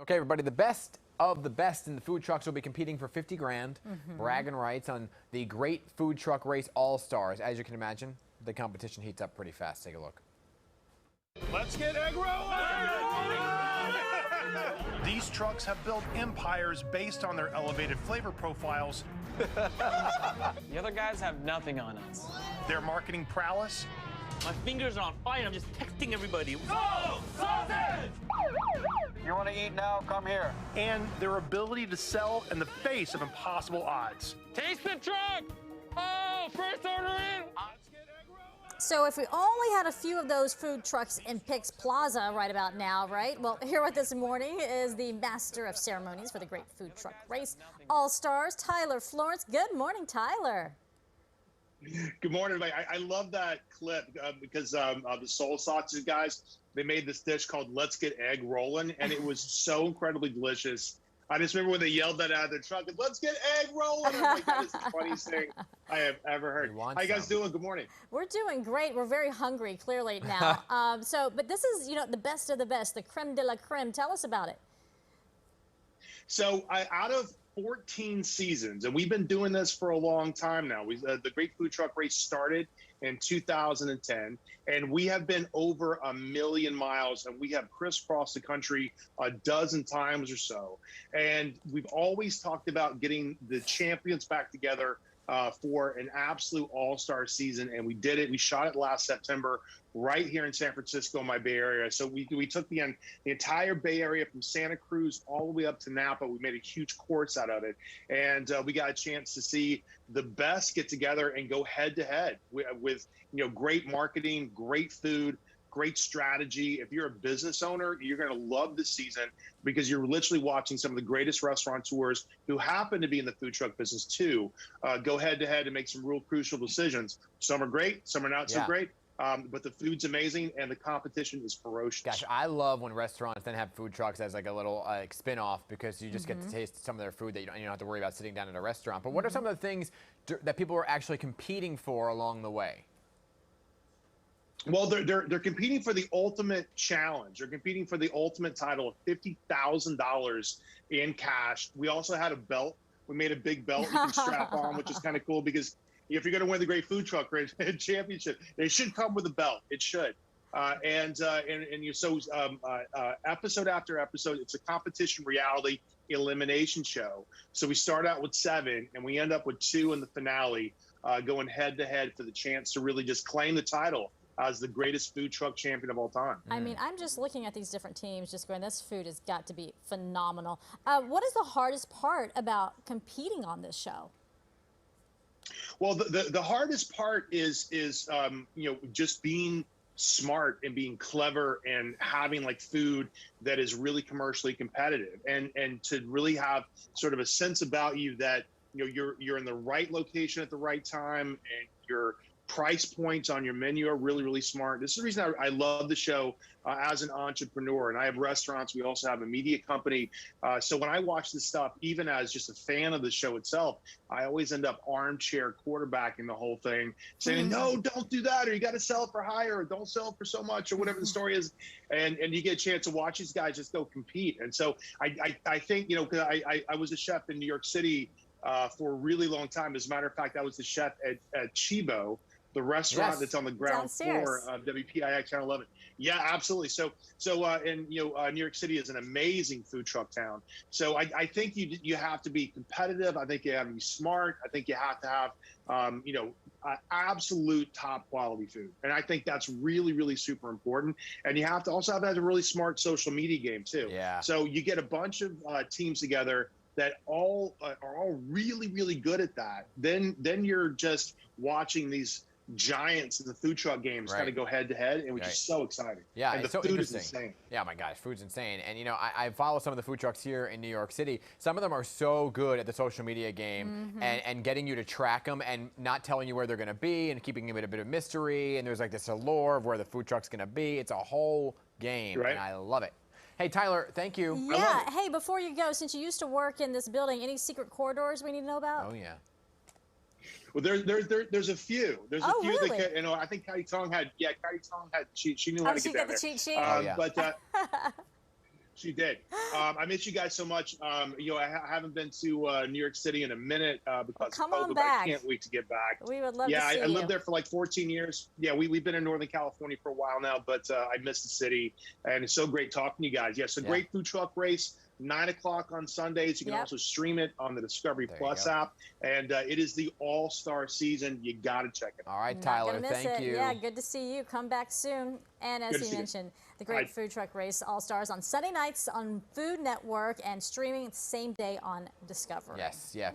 Okay, everybody, the best of the best in the food trucks will be competing for 50 grand, bragging rights on the Great Food Truck Race All-Stars. As you can imagine, the competition heats up pretty fast. Take a look. Let's get egg rolling! These trucks have built empires based on their elevated flavor profiles, The other guys have nothing on us. their marketing prowess, My fingers are on fire. I'm just texting everybody. Go! Sausage! You want to eat now? Come here. and their ability to sell in the face of impossible odds. Taste the truck! Oh, first order in! So if we only had a few of those food trucks in PIX Plaza right about now, right? Well, here with us morning is the master of ceremonies for the Great Food Truck Race All-Stars, Tyler Florence. Good morning, Tyler. Good morning, everybody. I love that clip because the Soul Sausage guys, they made this dish called Let's Get Egg Rolling, and it was so incredibly delicious. I just remember when they yelled that out of the truck, let's get egg rolling. I'm like, that is the funniest thing I have ever heard. How you guys doing? Good morning. We're doing great. We're very hungry, clearly, now. But this is, the best of the best, the creme de la creme. Tell us about it. So out of 14 seasons, and we've been doing this for a long time now. The Great Food Truck Race started in 2010, and we have been over 1 million miles, and we have crisscrossed the country a dozen times or so. And we've always talked about getting the champions back together for an absolute all-star season, and we did it. We shot it last September right here in San Francisco, my Bay Area. So we took the entire Bay Area from Santa Cruz all the way up to Napa. We made a huge course out of it, and we got a chance to see the best get together and go head-to-head with great marketing, great food, great strategy. If you're a business owner, you're going to love this season because you're literally watching some of the greatest restaurateurs who happen to be in the food truck business too, go head to head and make some real crucial decisions. Some are great, some are not so great. But the food's amazing and the competition is ferocious. Gosh, I love when restaurants then have food trucks as like a little spin-off because you just get to taste some of their food that you don't have to worry about sitting down at a restaurant. But what are some of the things that people are actually competing for along the way? Well, they're competing for the ultimate challenge. They're competing for the ultimate title of $50,000 in cash. We also had a belt. We made a big belt you can strap on, which is kind of cool because if you're going to win the Great Food Truck Race Championship, it should come with a belt. It should. Episode after episode, it's a competition reality elimination show. So we start out with 7, and we end up with 2 in the finale, going head to head for the chance to really just claim the title as the greatest food truck champion of all time. I mean, I'm just looking at these different teams, just going, this food has got to be phenomenal. What is the hardest part about competing on this show? Well, the hardest part is just being smart and being clever and having like food that is really commercially competitive and to really have sort of a sense about you that you're in the right location at the right time and your price points on your menu are really, really smart. This is the reason I love the show as an entrepreneur. And I have restaurants. We also have a media company. So when I watch this stuff, even as just a fan of the show itself, I always end up armchair quarterbacking the whole thing, saying, no, don't do that, or you got to sell it for higher, or don't sell it for so much, or whatever the story is. And you get a chance to watch these guys just go compete. And so I think, because I was a chef in New York City for a really long time. As a matter of fact, I was the chef at Chibo, the restaurant that's on the ground floor of WPIX Channel 11. Yeah, absolutely. So New York City is an amazing food truck town. So I think you have to be competitive. I think you have to be smart. I think you have to have, absolute top quality food. And I think that's really, really super important. And you have to also have a really smart social media game too. Yeah. So you get a bunch of teams together that are all really, really good at that. Then you're just watching these giants in the food truck games kind of go head to head, and which is so exciting. Yeah, and it's the so food interesting. is insane. Yeah, my gosh, food's insane. And I follow some of the food trucks here in New York City. Some of them are so good at the social media game and getting you to track them and not telling you where they're going to be and keeping it a bit of mystery. And there's like this allure of where the food truck's going to be. It's a whole game, and I love it. Hey, Tyler, thank you. Yeah. Hey, before you go, since you used to work in this building, any secret corridors we need to know about? Oh yeah. Well, there's a few. There's a few really? that I think Patty Tong had. Yeah, Patty Tong had. She knew how to get down there. She got the cheat sheet. But She did. I miss you guys so much. You know, I haven't been to New York City in a minute because come of on COVID. back. I can't wait to get back. We would love yeah, to see I you. lived there for like 14 years. Yeah, we've been in Northern California for a while now, but I miss the city. And it's so great talking to you guys. Yes, a great food truck race. 9 o'clock on Sundays. You can also stream it on the Discovery Plus app. And it is the all-star season. You got to check it out. All right, Not Tyler, gonna miss thank it. you. Yeah, good to see you. Come back soon. And as you mentioned, the Great Food Truck Race All-Stars on Sunday nights on Food Network and streaming the same day on Discovery. Yes, yeah.